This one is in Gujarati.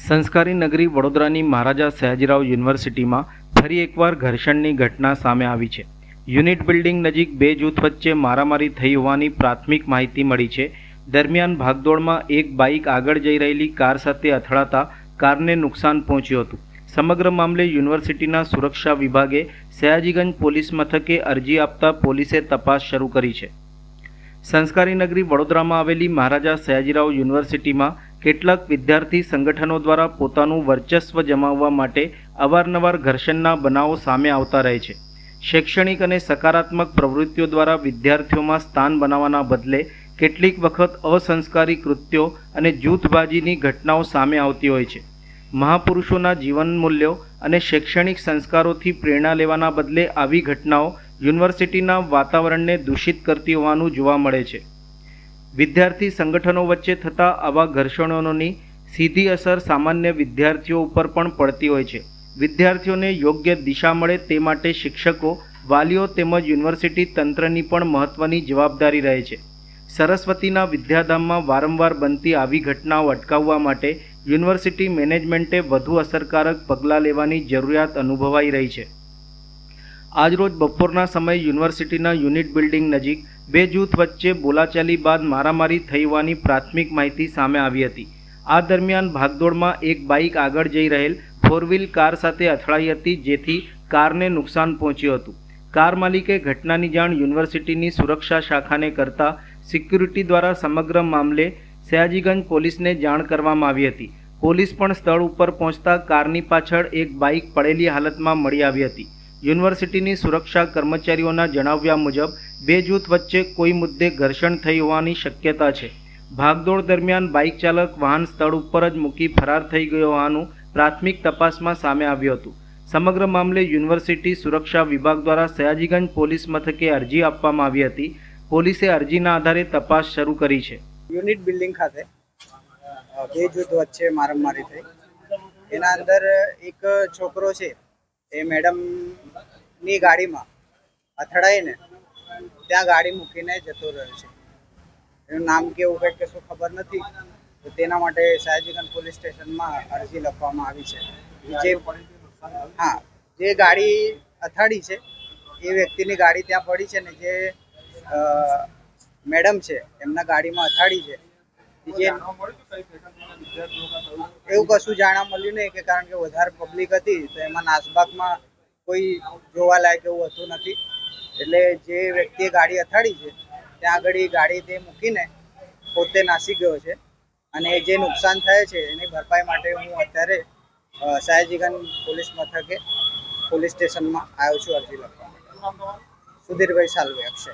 સંસ્કારી નગરી વડોદરાની મહારાજા સયાજીરાવ યુનિવર્સિટીમાં ફરી એકવાર ઘર્ષણની ઘટના સામે આવી છે. યુનિટ બિલ્ડિંગ નજીક બે જૂથ વચ્ચે મારામારી થઈ હોવાની પ્રાથમિક માહિતી મળી છે. દરમિયાન ભાગદોડમાં એક બાઇક આગળ જઈ રહેલી કાર સાથે અથડાતા કારને નુકસાન પહોંચ્યું હતું. સમગ્ર મામલે યુનિવર્સિટીના સુરક્ષા વિભાગે સયાજીગંજ પોલીસ મથકે અરજી આપતા પોલીસે તપાસ શરૂ કરી છે. સંસ્કારી નગરી વડોદરામાં આવેલી મહારાજા સયાજીરાવ યુનિવર્સિટીમાં કેટલાક વિદ્યાર્થી સંગઠનો દ્વારા પોતાનું વર્ચસ્વ જમાવવા માટે અવારનવાર ઘર્ષણના બનાવો સામે આવતા રહે છે. શૈક્ષણિક અને સકારાત્મક પ્રવૃત્તિઓ દ્વારા વિદ્યાર્થીઓમાં સ્થાન બનાવવાના બદલે કેટલીક વખત અસંસ્કારી કૃત્યો અને જૂથબાજીની ઘટનાઓ સામે આવતી હોય છે. મહાપુરુષોના જીવન મૂલ્યો અને શૈક્ષણિક સંસ્કારોથી પ્રેરણા લેવાના બદલે આવી ઘટનાઓ યુનિવર્સિટીના વાતાવરણને દૂષિત કરતી હોવાનું જોવા મળે છે. વિદ્યાર્થી સંગઠનો વચ્ચે થતા આવા ઘર્ષણોની સીધી અસર સામાન્ય વિદ્યાર્થીઓ ઉપર પણ પડતી હોય છે. વિદ્યાર્થીઓને યોગ્ય દિશા મળે તે માટે શિક્ષકો, વાલીઓ તેમજ યુનિવર્સિટી તંત્રની પણ મહત્ત્વની જવાબદારી રહે છે. સરસ્વતીના વિદ્યાધામમાં વારંવાર બનતી આવી ઘટનાઓ અટકાવવા માટે યુનિવર્સિટી મેનેજમેન્ટે વધુ અસરકારક પગલાં લેવાની જરૂરિયાત અનુભવાઈ રહી છે. આજરોજ બપોરના સમયે યુનિવર્સિટીના યુનિટ બિલ્ડિંગ નજીક બે જૂથ વચ્ચે બોલાચાલી બાદ મારામારી થઈ હોવાની પ્રાથમિક માહિતી સામે આવી હતી. આ દરમિયાન ભાગદોડમાં એક બાઇક આગળ જઈ રહેલ ફોર વ્હીલ કાર સાથે અથડાઈ હતી, જેથી કારને નુકસાન પહોંચ્યું હતું. કાર માલિકે ઘટનાની જાણ યુનિવર્સિટીની સુરક્ષા શાખાને કરતા સિક્યુરિટી દ્વારા સમગ્ર મામલે સયાજીગંજ પોલીસને જાણ કરવામાં આવી હતી. પોલીસ પણ સ્થળ ઉપર પહોંચતા કારની પાછળ એક બાઇક પડેલી હાલતમાં મળી આવી હતી. યુનિવર્સિટીની સુરક્ષા કર્મચારીઓના જણાવ્યા મુજબ બે જૂથ વચ્ચે કોઈ મુદ્દે ઘર્ષણ થઈ હોવાની શક્યતા છે. ભાગદોડ દરમિયાન બાઇક ચાલક વાહન સ્થળ ઉપર જ મૂકી ફરાર થઈ ગયો હોવાનું પ્રાથમિક તપાસમાં સામે આવ્યું હતું. સમગ્ર મામલે યુનિવર્સિટી સુરક્ષા વિભાગ દ્વારા સયાજીગંજ પોલીસ મથકે અરજી આપવામાં આવી હતી. પોલીસે અરજીના આધારે તપાસ શરૂ કરી છે. યુનિટ બિલ્ડિંગ ખાતે બે જૂથ વચ્ચે મારામારી થઈ. એના અંદર એક છોકરો છે એ મેડમની ગાડીમાં અથડાઈને ત્યાં ગાડી મૂકીને જતો રહ્યો છે. એનું નામ કેવું કંઈક કશું ખબર નથી, તો તેના માટે સયાજીગંજ પોલીસ સ્ટેશનમાં અરજી લખવામાં આવી છે. જે ગાડી અથાડી છે એ વ્યક્તિની ગાડી ત્યાં પડી છે ને જે મેડમ છે એમના ગાડીમાં અથાડી છે. એવું કશું જાણવા મળ્યું નહીં, કે કારણ કે વધારે પબ્લિક હતી તો એમાં નાસભાગમાં કોઈ જોવાલાયક એવું હતું નથી. એટલે જે વ્યક્તિએ ગાડી અથાડી છે ત્યાં આગળ ગાડી તે મૂકીને પોતે નાસી ગયો છે, અને જે નુકસાન થયું છે એની ભરપાઈ માટે હું અત્યારે સયાજીગંજ પોલીસ મથકે પોલીસ સ્ટેશનમાં આવ્યો છું અરજી લખવા માટે. સુધીરભાઈ સાલવે, અક્ષય.